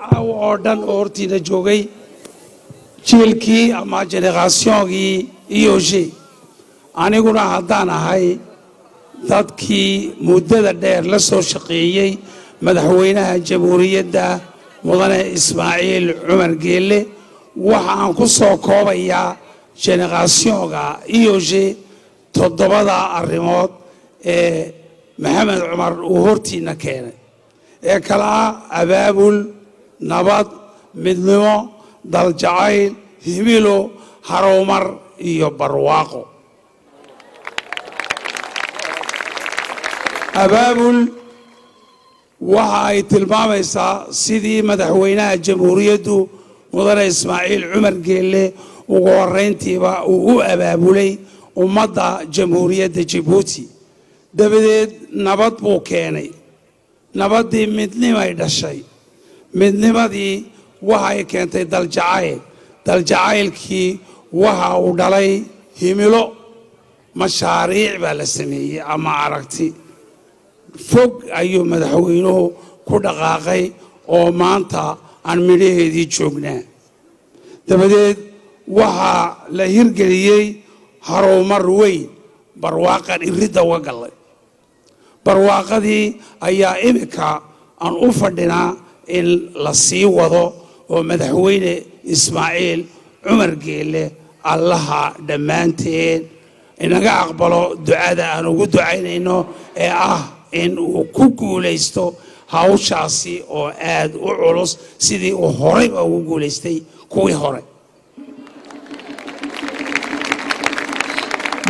oo dhan oo hortiina joogay jiilkii ama generationkii iyoshi aniguna haddaan ahay dadkii muddada dheer la soo shaqeeyey madaxweynaha jamhuuriyadda mudane Ismaaciil Cumar Geelle waxa aan ku soo koobayaa generationka iyoshi toddobada arrimood ee maxamed cumar uu hortiina keenay ee kala abaabul nabad midnimo daljacayl himilo harowmar iyo barwaaqo abaabul waxa ay tilmaamaysaa sidii madaxweynaha jamhuuriyaddu mudane Ismaaciil Cumar Geelle ugu horeyntiiba uu u abaabulay ummadda jamhuuriyadda Djibouti dabadeed nabad buu keenay nabadii midnimay dhashay midnimadii waxay keentay daljacaylkii waxa uu dhalay himilo mashaariic baa la sameeyey ama aragti fog ayuu madaxweynuhu ku dhaqaaqay oo maanta aan midhaheedii joognaa dabadeed waxaa la hirgeliyey harowmar weyn barwaaqan iridda uga gallay barwaaqadii ayaa imika aan u fadhinaa in la sii wado oo madaxweyne Ismaaciil Cumar Geelle allaha dhammaanteen inaga aqbalo ducada aan ugu ducaynayno ee ah in uu ku guulaysto hawshaasi oo aad u culus sidii uu horey ugu guulaystay kuwii hore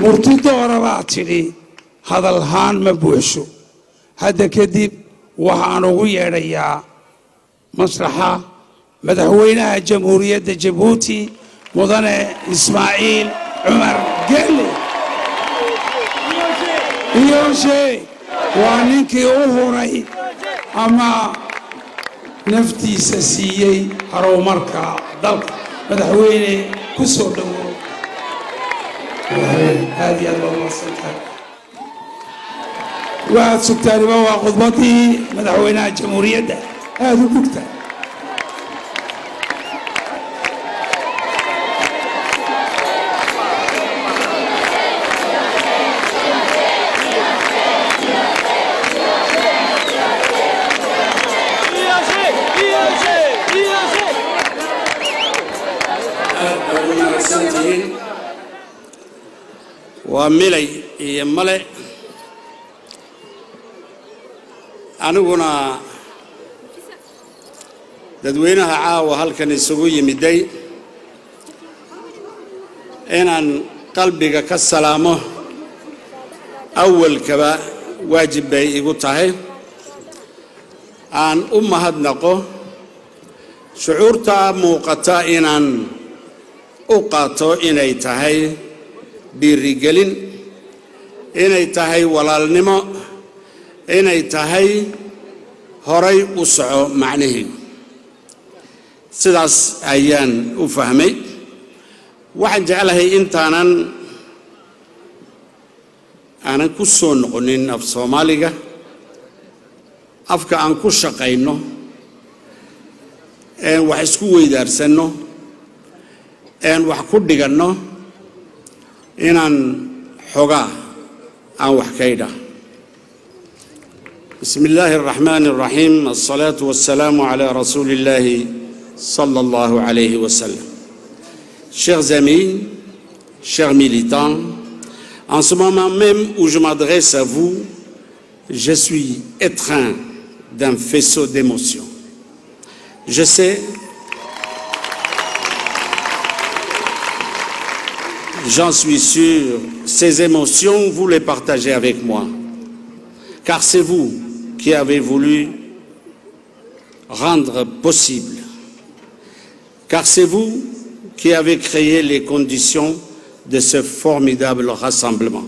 murtida orabaa tidhi hadalhaan ma buuxsho hadda kadib waxaan ugu yeedhayaa masraxa madaxweynaha jamhuuriyadda Djibouti mudane Ismaaciil Cumar Geelle iyoshi waa ninkii u huray ama naftiisa siiyey harowmarka dalka madaxweyne ku soo dhawow هذه الوصية واحد سكتاري بوا خطبتي مدحوينها الجمهورية ده هذا بكتة وملي يملي أنونا dadweynaha caawa halkan isugu yimiday inaan qalbiga ka salaamo awalkaba waajib bay igu tahay aan u mahadnaqo shucuurta muuqata inaan u qaato inay tahay dhiirigelin inay tahay walaalnimo inay tahay horay u soco macnaheedu sidaas ayaan u fahmay waxaan jeclahay intaanan ku soo noqonin af Soomaaliga afka aan ku shaqayno wax isku weydaarsano wax ku dhiganno inaan xogaa aan wax kaydha بسم الله الرحمن الرحيم الصلاة والسلام على رسول الله صلى الله عليه وسلم. Chers amis, chers militants, en ce moment même où je m'adresse à vous, je suis étreint d'un faisceau d'émotions. Je sais, j'en suis sûr, ces émotions, vous les partagez avec moi. Car c'est vous qui avez voulu rendre possible. Car c'est vous qui avez créé les conditions de ce formidable rassemblement.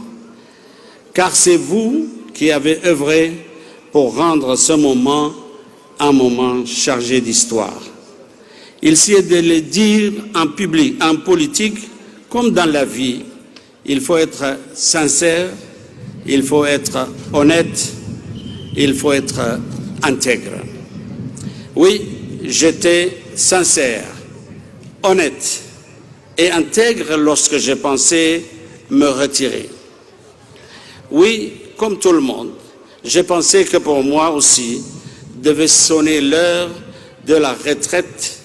Car c'est vous qui avez œuvré pour rendre ce moment un moment chargé d'histoire. Il s'agit de le dire en public, en politique, comme dans la vie. Il faut être sincère, il faut être honnête, il faut être intègre. Oui, j'étais sincère, honnête et intègre lorsque je pensais me retirer. Oui, comme tout le monde, j'ai pensé que pour moi aussi devait sonner l'heure de la retraite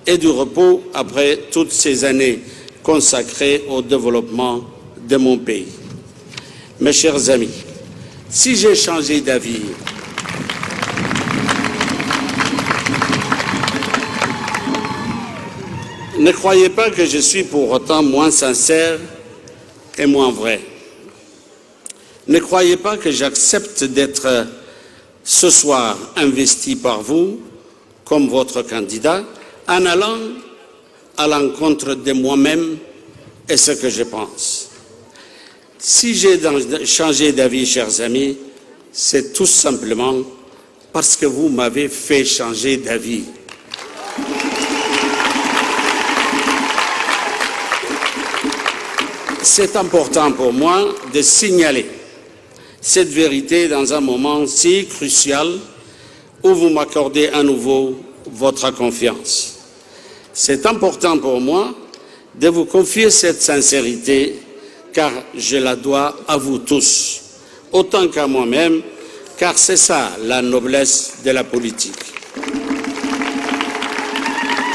et du repos après toutes ces années consacrées au développement de mon pays. Mes chers amis, si j'ai changé d'avis, ne croyez pas que je suis pour autant moins sincère et moins vrai. Ne croyez pas que j'accepte d'être ce soir investi par vous comme votre candidat en allant à l'encontre de moi-même et ce que je pense. Si j'ai changé d'avis, chers amis, c'est tout simplement parce que vous m'avez fait changer d'avis. C'est important pour moi de signaler cette vérité dans un moment si crucial où vous m'accordez à nouveau votre confiance. C'est important pour moi de vous confier cette sincérité car je la dois à vous tous, autant qu'à moi-même, car c'est ça la noblesse de la politique.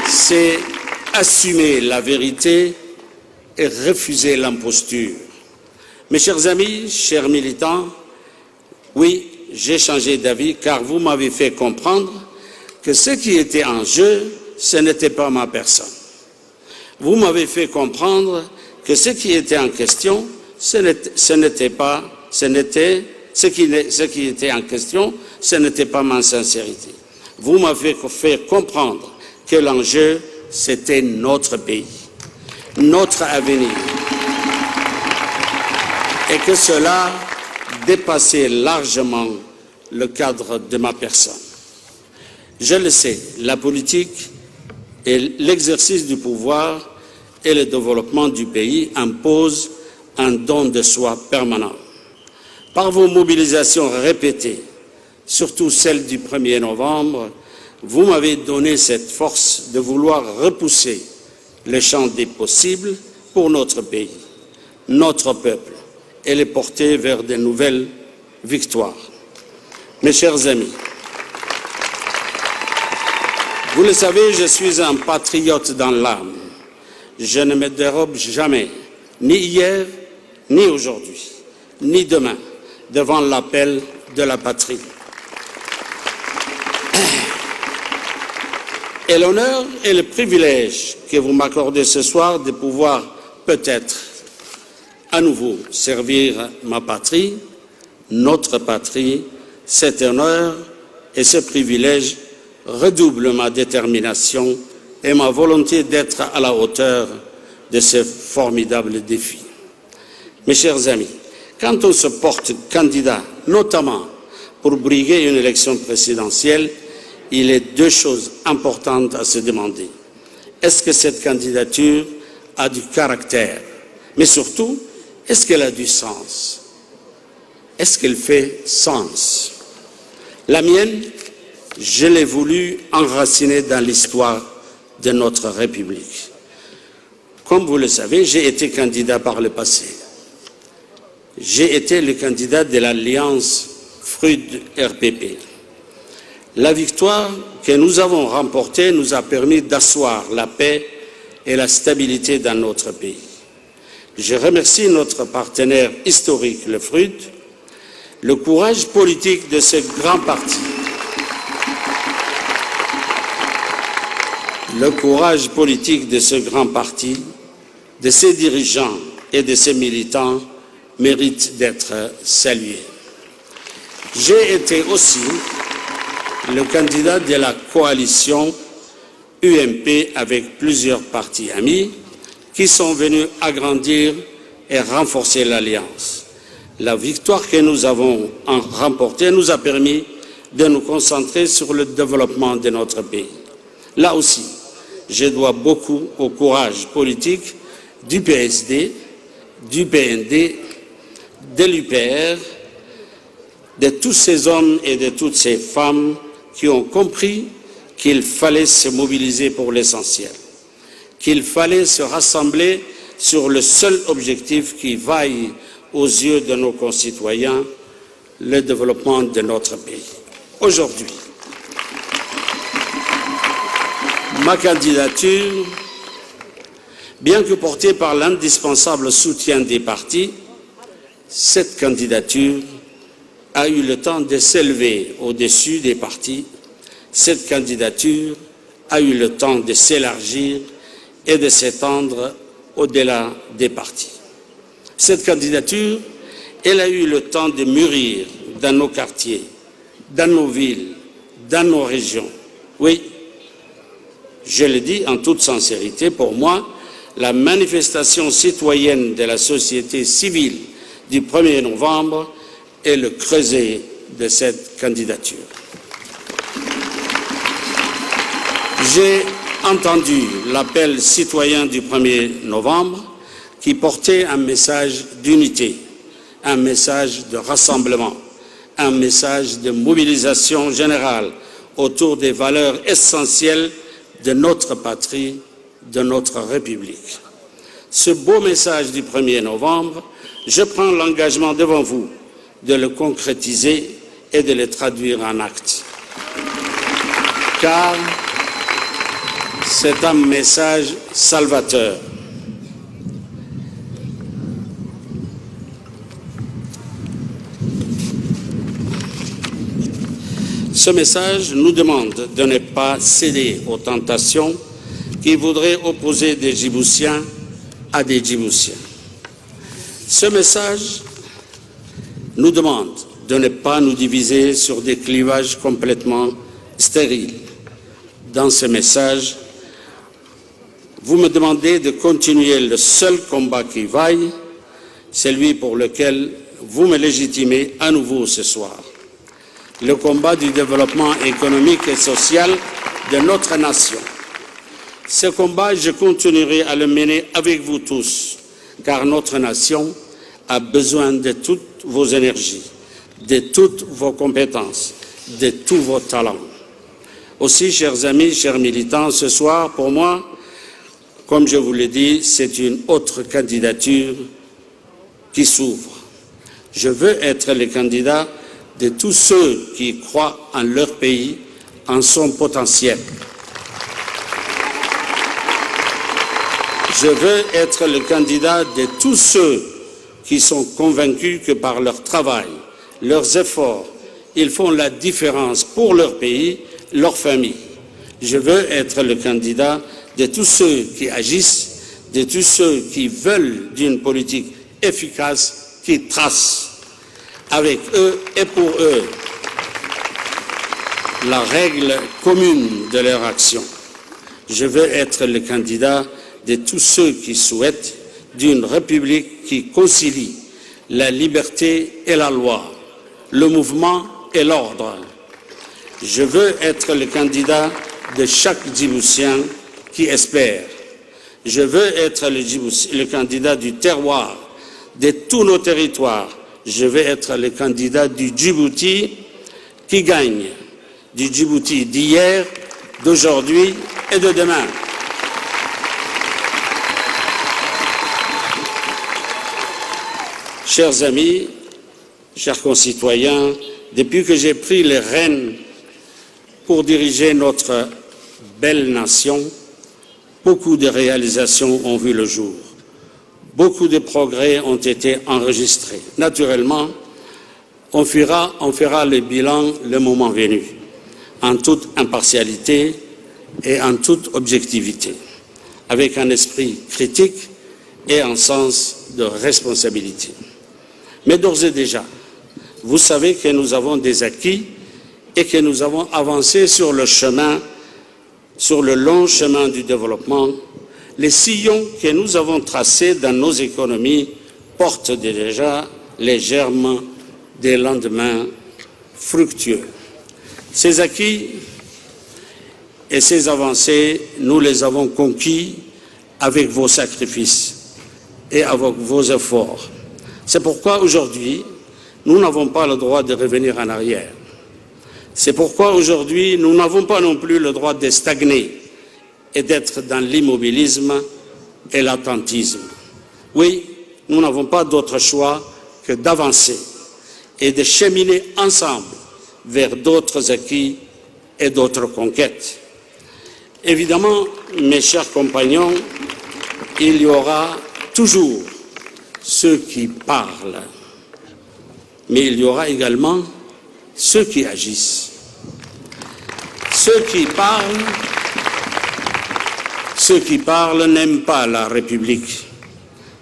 C'est assumer la vérité et refuser l'imposture. Mes chers amis, chers militants, oui, j'ai changé d'avis car vous m'avez fait comprendre que ce qui était en jeu, ce n'était pas ma personne. Vous m'avez fait comprendre que ce qui était en question, ce qui était en question, ce n'était pas ma sincérité. Vous m'avez fait comprendre que l'enjeu, c'était notre pays, notre avenir, et que cela dépassait largement le cadre de ma personne. Je le sais, la politique et l'exercice du pouvoir et le développement du pays imposent un don de soi permanent. Par vos mobilisations répétées, surtout celle du 1er novembre, vous m'avez donné cette force de vouloir repousser le champ des possibles pour notre pays, notre peuple, et les porter vers de nouvelles victoires. Mes chers amis, vous le savez, je suis un patriote dans l'âme. Je ne me dérobe jamais, ni hier, ni aujourd'hui, ni demain, devant l'appel de la patrie. Et l'honneur et le privilège que vous m'accordez ce soir de pouvoir peut-être à nouveau servir ma patrie, notre patrie, cet honneur et ce privilège redouble ma détermination et ma volonté d'être à la hauteur de ce formidable défi. Mes chers amis, quand on se porte candidat, notamment pour briguer une élection présidentielle, il est deux choses importantes à se demander. Est-ce que cette candidature a du caractère? Mais surtout, est-ce qu'elle a du sens? Est-ce qu'elle fait sens? La mienne, je l'ai voulu enraciner dans l'histoire de notre République. Comme vous le savez, j'ai été candidat par le passé. J'ai été le candidat de l'Alliance FRUD-RPP. La victoire que nous avons remportée nous a permis d'asseoir la paix et la stabilité dans notre pays. Je remercie notre partenaire historique, le FRUD, le courage politique de ce grand parti. Le courage politique de ce grand parti, de ses dirigeants et de ses militants mérite d'être salué. J'ai été aussi le candidat de la coalition UMP avec plusieurs partis amis qui sont venus agrandir et renforcer l'alliance. La victoire que nous avons remportée nous a permis de nous concentrer sur le développement de notre pays. Là aussi, je dois beaucoup au courage politique du PSD, du PND, de l'UPR, de tous ces hommes et de toutes ces femmes qui ont compris qu'il fallait se mobiliser pour l'essentiel, qu'il fallait se rassembler sur le seul objectif qui vaille aux yeux de nos concitoyens, le développement de notre pays. Aujourd'hui, ma candidature, bien que portée par l'indispensable soutien des partis, cette candidature a eu le temps de s'élever au-dessus des partis. Cette candidature a eu le temps de s'élargir et de s'étendre au-delà des partis. Cette candidature, elle a eu le temps de mûrir dans nos quartiers, dans nos villes, dans nos régions. Oui, je le dis en toute sincérité, pour moi, la manifestation citoyenne de la société civile du 1er novembre est le creuset de cette candidature. J'ai entendu l'appel citoyen du 1er novembre qui portait un message d'unité, un message de rassemblement, un message de mobilisation générale autour des valeurs essentielles de notre patrie, de notre République. Ce beau message du 1er novembre, je prends l'engagement devant vous de le concrétiser et de le traduire en actes. Car c'est un message salvateur. Ce message nous demande de ne pas céder aux tentations qui voudraient opposer des Djiboutiens à des Djiboutiens. Ce message nous demande de ne pas nous diviser sur des clivages complètement stériles. Dans ce message, vous me demandez de continuer le seul combat qui vaille, celui pour lequel vous me légitimez à nouveau ce soir. Le combat du développement économique et social de notre nation. Ce combat, je continuerai à le mener avec vous tous, car notre nation a besoin de toutes vos énergies, de toutes vos compétences, de tous vos talents. Aussi, chers amis, chers militants, ce soir, pour moi, comme je vous l'ai dit, c'est une autre candidature qui s'ouvre. Je veux être le candidat de tous ceux qui croient en leur pays, en son potentiel. Je veux être le candidat de tous ceux qui sont convaincus que par leur travail, leurs efforts, ils font la différence pour leur pays, leur famille. Je veux être le candidat de tous ceux qui agissent, de tous ceux qui veulent d'une politique efficace qui trace avec eux et pour eux la règle commune de leur action. Je veux être le candidat de tous ceux qui souhaitent d'une République qui concilie la liberté et la loi, le mouvement et l'ordre. Je veux être le candidat de chaque Djiboutien qui espère. Je veux être le candidat du terroir, de tous nos territoires. Je veux être le candidat du Djibouti qui gagne, du Djibouti d'hier, d'aujourd'hui et de demain. Chers amis, chers concitoyens, depuis que j'ai pris les rênes pour diriger notre belle nation, beaucoup de réalisations ont vu le jour. Beaucoup de progrès ont été enregistrés. Naturellement, on fera le bilan le moment venu, en toute impartialité et en toute objectivité, avec un esprit critique et un sens de responsabilité. Mais d'ores et déjà, vous savez que nous avons des acquis et que nous avons avancé sur le chemin, sur le long chemin du développement. Les sillons que nous avons tracés dans nos économies portent déjà les germes des lendemains fructueux. Ces acquis et ces avancées, nous les avons conquis avec vos sacrifices et avec vos efforts. C'est pourquoi aujourd'hui, nous n'avons pas le droit de revenir en arrière. C'est pourquoi aujourd'hui, nous n'avons pas non plus le droit de stagner et d'être dans l'immobilisme et l'attentisme. Oui, nous n'avons pas d'autre choix que d'avancer et de cheminer ensemble vers d'autres acquis et d'autres conquêtes. Évidemment, mes chers compagnons, il y aura toujours ceux qui parlent, mais il y aura également ceux qui agissent. Ceux qui parlent n'aiment pas la République,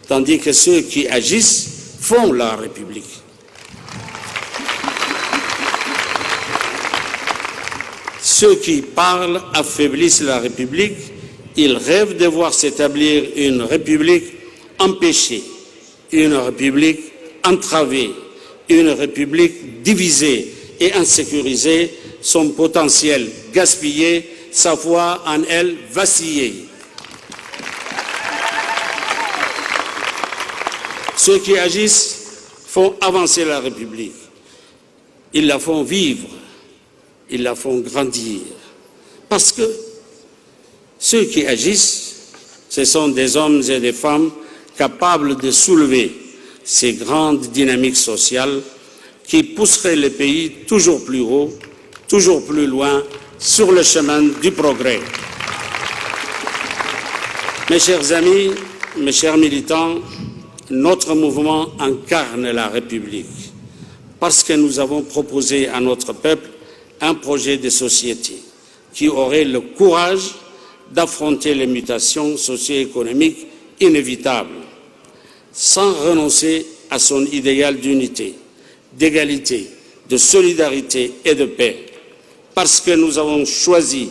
tandis que ceux qui agissent font la République. Ceux qui parlent affaiblissent la République, ils rêvent de voir s'établir une République empêchée, une République entravée, une République divisée et insécurisée, son potentiel gaspillé, sa foi en elle vaciller. Ceux qui agissent font avancer la République. Ils la font vivre, ils la font grandir. Parce que ceux qui agissent, ce sont des hommes et des femmes capables de soulever ces grandes dynamiques sociales qui pousseraient le pays toujours plus haut, toujours plus loin, sur le chemin du progrès. Mes chers amis, mes chers militants, notre mouvement incarne la République parce que nous avons proposé à notre peuple un projet de société qui aurait le courage d'affronter les mutations socio-économiques inévitables sans renoncer à son idéal d'unité, d'égalité, de solidarité et de paix, parce que nous avons choisi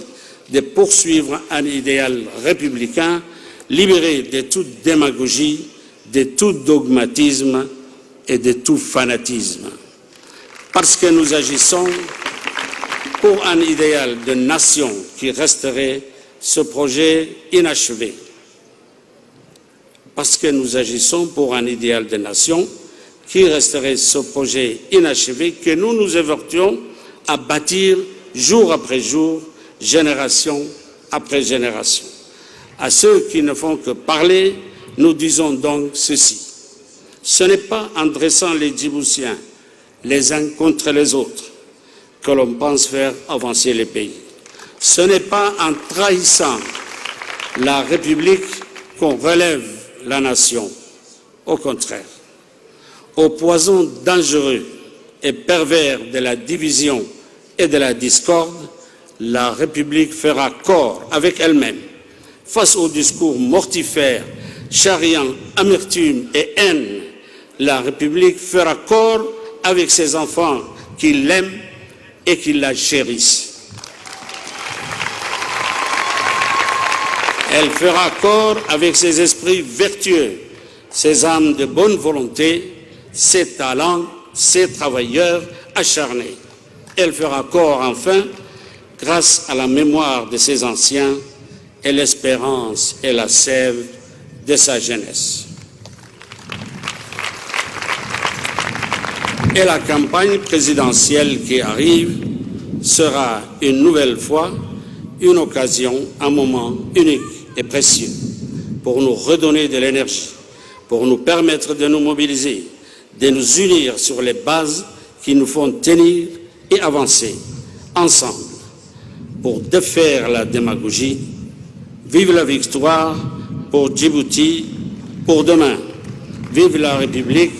de poursuivre un idéal républicain libéré de toute démagogie, de tout dogmatisme et de tout fanatisme, parce que nous agissons pour un idéal de nation qui resterait ce projet inachevé, parce que nous agissons pour un idéal de nation qui resterait ce projet inachevé que nous nous évertuons à bâtir jour après jour, génération après génération. À ceux qui ne font que parler, nous disons donc ceci. Ce n'est pas en dressant les Djiboutiens les uns contre les autres que l'on pense faire avancer le pays. Ce n'est pas en trahissant la République qu'on relève la nation. Au contraire, au poison dangereux et pervers de la division et de la discorde, la République fera corps avec elle-même face au discours mortifère, charriant amertume et haine. La République fera corps avec ses enfants qui l'aiment et qui la chérissent. Elle fera corps avec ses esprits vertueux, ses âmes de bonne volonté, ses talents, ses travailleurs acharnés. Elle fera corps enfin grâce à la mémoire de ses anciens et l'espérance et la sève de sa jeunesse. Et la campagne présidentielle qui arrive sera une nouvelle fois une occasion, un moment unique et précieux pour nous redonner de l'énergie, pour nous permettre de nous mobiliser, de nous unir sur les bases qui nous font tenir et avancer ensemble pour défaire la démagogie. Vive la victoire pour Djibouti, pour demain. Vive la République,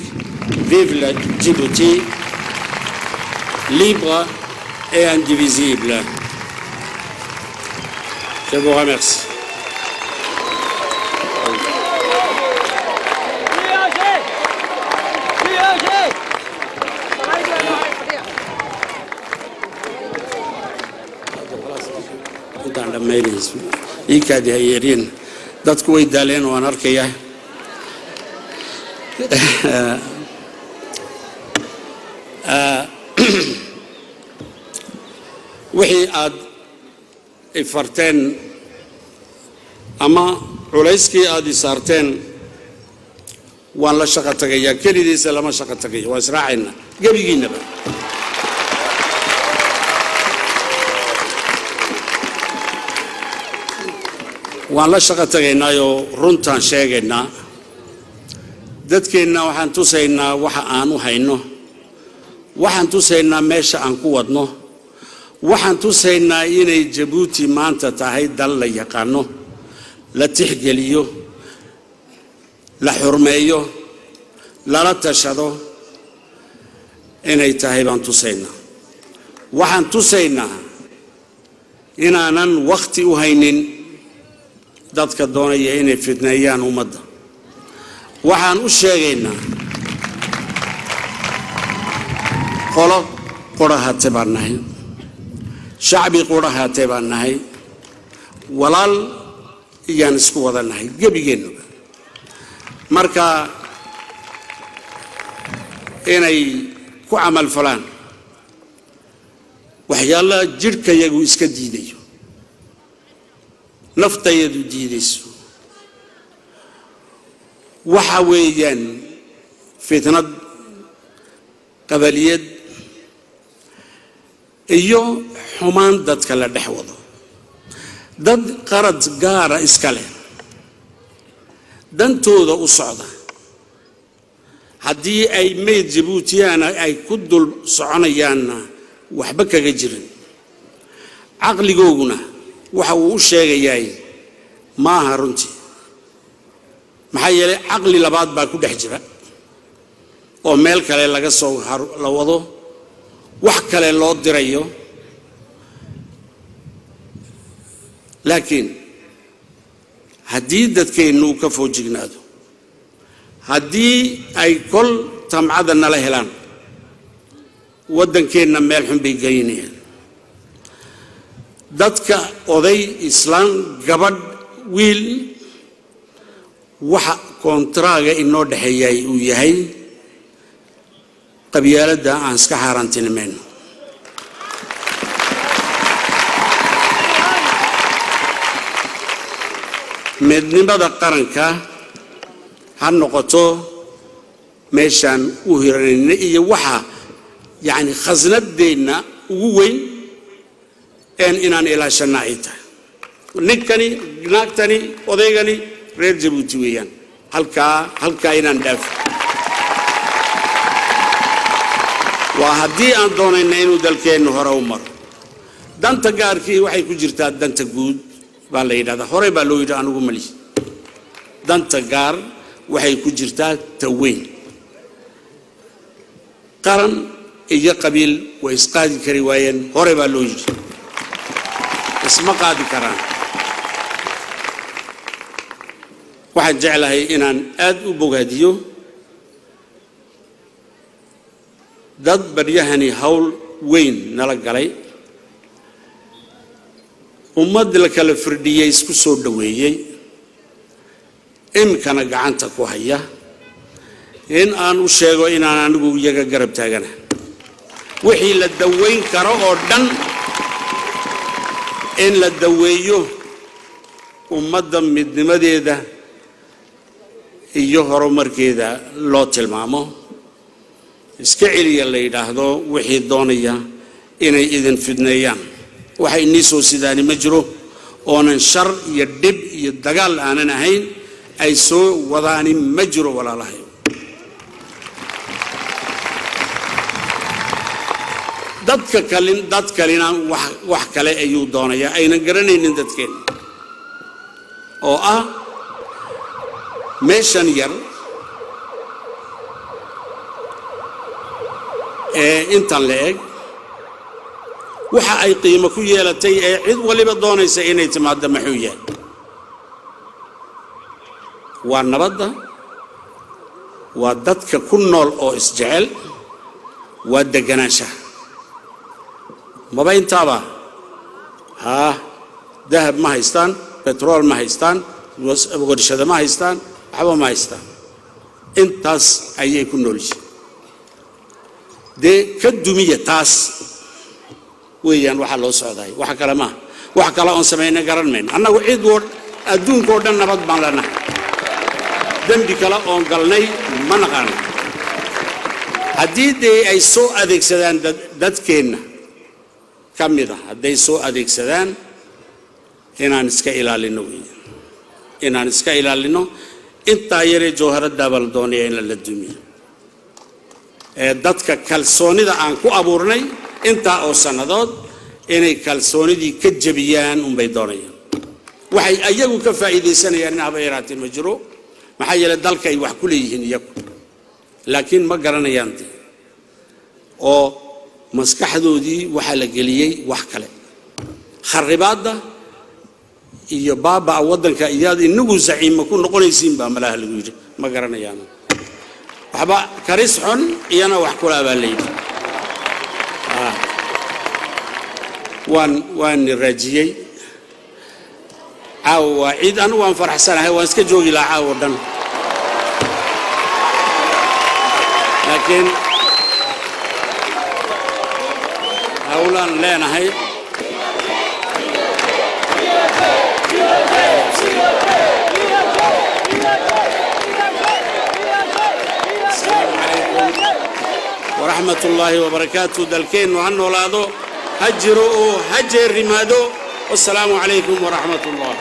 vive la Djibouti, libre et indivisible. Je vous remercie. iikaadi hayeeriin dadku way daaleen waan arkayaa wixii aad ifarteen ama culayskii aad isaarteen waan la shaqo tagayaa kelidiisa lama shaqo tagayo waa israacayna gebigiinaba waan la shaqo tagaynaayo runtaan sheegaynaa dadkeenna waxaan tusaynaa waxa aan u hayno waxaan tusaynaa meesha aan ku wadno waxaan tusaynaa inay Jabuuti maanta tahay dal la yaqaano la tixgeliyo la xurmeeyo la tashado inay tahay baan tusaynaa waxaan tusaynaa inaanan waqti u haynin dadka doonaya inay fidneeyaan ummadda waxaan u sheegaynaa qolo qurahaate baan nahay shacbi qurahaate baan nahay walaal iyaan isku wada nahay gebigeennuba marka inay ku camal falaan waxyaalaha jidhkayagu iska diidayo naftayadu diidayso waxa weeyaan fitnad qabaliyad iyo xumaan dadka la dhex wado dad qarad gaara iska leh dantooda u socda haddii ay meyd Jabuutiyana ay ku dul soconayaanna waxba kaga jirin caqligooguna waxa uu u sheegayaa maaha runtii maxaa yeelay caqli labaad baa ku dhex jira oo meel kale laga soo la wado wax kale loo dirayo laakiin haddii dadkeennu ka foojignaado haddii ay kol tamcada nala helaan waddankeenna meel xun bay geynayaan dadka oday islaan gabadh wiil waxa kontraaga inoo dhaxeeyay uu yahay qabyaaladda aan iska xaaraantinimayno midnimada qaranka ha noqoto meeshaan u hiranayna iyo waxa yani khasnadeenna ugu weyn inaan ilaashana ay tahay ninkani naagtani odaygani reer Jabuuti weeyaan halkaa inaan dhaafo waa haddii aan doonayna inuu dalkeennu hore u maro danta gaarkii waxay ku jirtaa danta guud baa la yidhahdaa hore baa loo yidhi anugu mali danta gaar waxay ku jirtaa taweyn qaran iyo qabiil way isqaadi kari waayeen hore baa loo yidhi isma qaadi karaan waxaan jeclahay inaan aad u bogaadiyo dad baryahani hawl weyn nala galay ummad la kala firdhiyay isku soo dhaweeyay imkana gacanta ku haya in aan u sheego inaan anigu iyaga garab taagana wixii la daweyn karo oo dhan in la daweeyo ummadda midnimadeeda iyo horumarkeeda loo tilmaamo iska celiya la yidhaahdo wixii doonaya inay idin fidneeyaan waxay nii soo sidaani ma jiro oonan shar iyo dhib iyo dagaal aanan ahayn ay soo wadaani ma jiro walaalahay dad kalena wax kale ayuu doonayaa aynan garanaynin dadkeen oo ah meeshan yar intan la eg waxa ay qiimo ku yeelatay cid waliba doonaysa inay timaado maxuu yahay waa nabadda waa dadka ku nool oo isjecel waa deganaanshaha maba intaaba dahab ma haystaan petrol ma haystaan warshado ma haystaan waxba ma haystaan intaas ayay ku nool yihiin dee ka dumiya taas weeyaan waxa loo socday waxa kale ma wax kale oon sameeyna garan mayno annagu cid adduunka oo dhan nabad baan leenahay dembi kale oon galnay ma naqaano haddii dee ay soo adeegsadaan dadkeenna ka mid ah hadday soo adeegsadaan inaan iska ilaalino weeyaan inaan iska ilaalino intaa yaree jawharadda bal doonaya in la dumiyo dadka kalsoonida aan ku abuurnay inta oo sanadood inay kalsoonidii ka jabiyaan bay doonayaan waxay ayagu ka faa'iideysanayaan in habeeraatay ma jiro maxaa yeelay dalka ay wax ku leeyihiin iyagu laakiin ma garanayaan oo maskaxdoodii waxa la geliyay wax kale kharibaadda iyo baaba wadanka iyad inagu zaciima ku noqonaysiin ba malaha lagu yiri ma garanayaan waxba karis xun iyana wax kula baalay waan rajiyay caawa ciid anu waan faraxsanahay waan iska joogi lahaa caawa dhan laakiin hawlaan leenahay ورحمة الله وبركاته دلكين وعنه لادو هجروا هجر رمادو والسلام عليكم ورحمة الله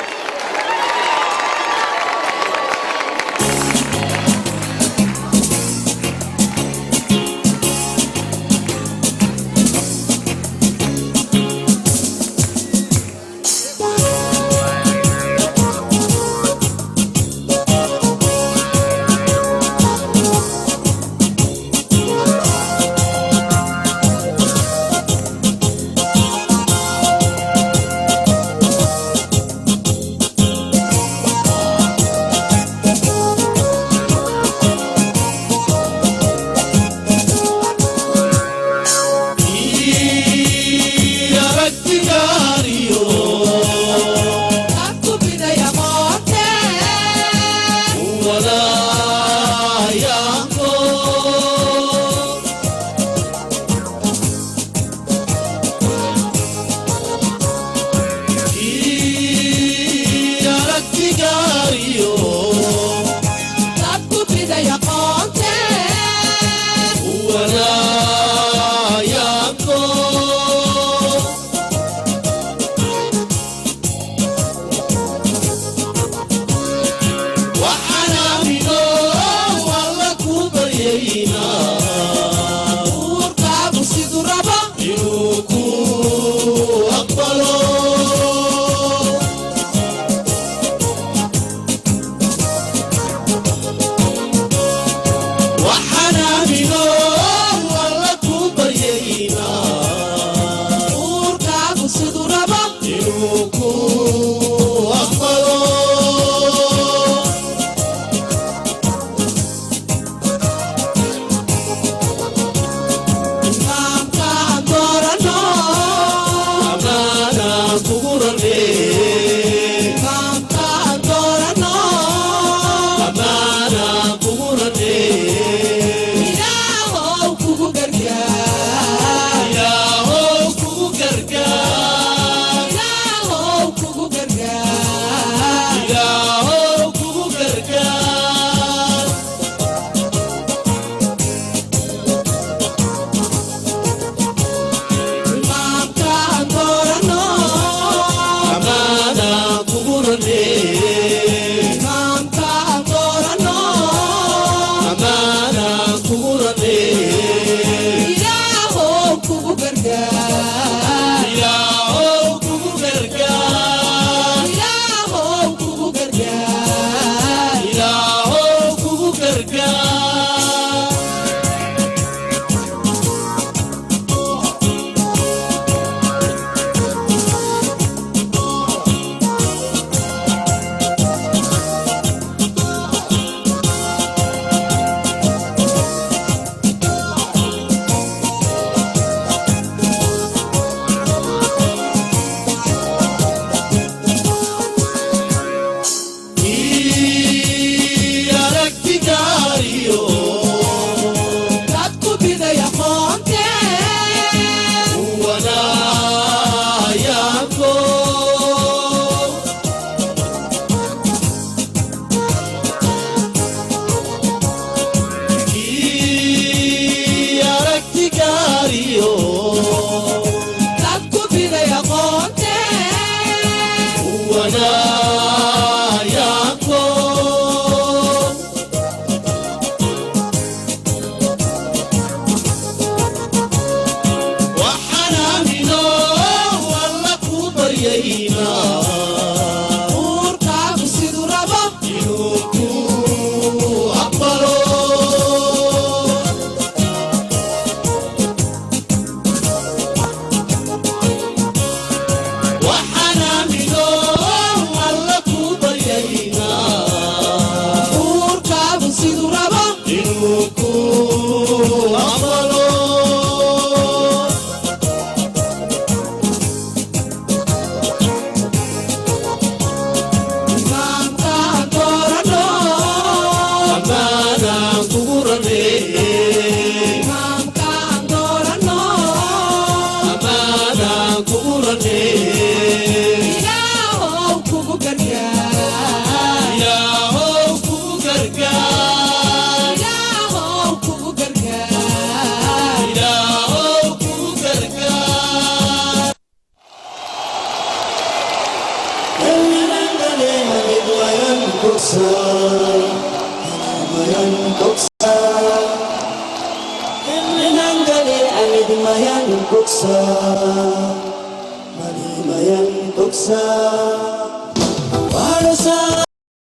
ولا يا baryaynaa uurkaagu siduu rabo inuu ku aqbalo waxaan aamino alla ku baryaynaa uurkaagu siduu rabo inuu ku aqbalo Mayan tuksa, para sa